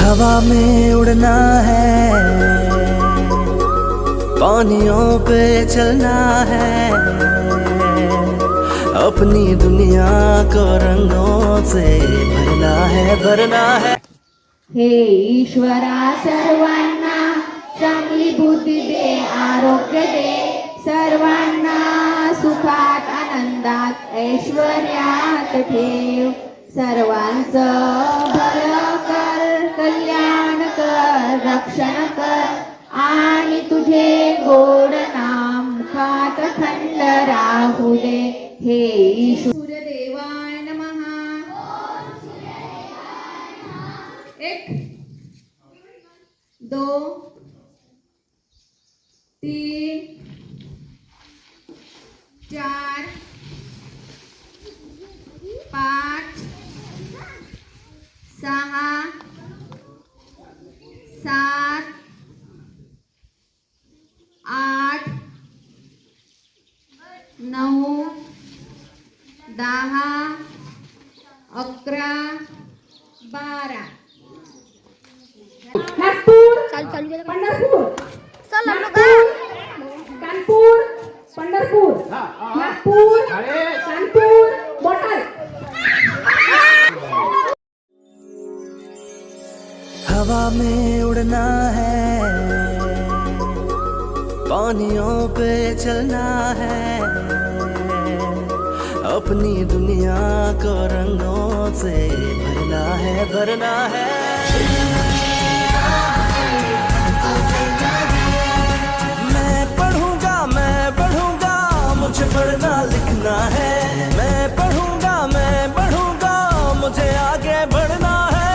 हवा में उड़ना है, पानियों पे चलना है, अपनी दुनिया को रंगों से भरना है, भरना है। हे ईश्वरा सर्वांना चांगली बुद्धी दे, आरोग्य दे, सर्वांना सुखात आनंदात ऐश्वर्यात ठेव, सर्वांचं भलं कर, कल्याण कर, रक्षण कर आणि तुझे गोड नाम मुखात खंड राहू दे. हे ईश्वर सूर्यदेवाय नमः. एक, दो, तीन, चार, पाच, सहा, सात, आठ, नऊ, 10, 11, 12. नागपूर, पंढरपूर, नागपूर, कानपूर, पंढरपूर, नागपूर, कानपूर, बोटाल. हवा में उड़ना है, पानियों पे चलना है, अपनी दुनिया को रंगों से भरना है, भरना है. मैं पढ़ूंगा, मुझे पढ़ना लिखना है. मैं पढ़ूंगा, मुझे आगे बढ़ना है.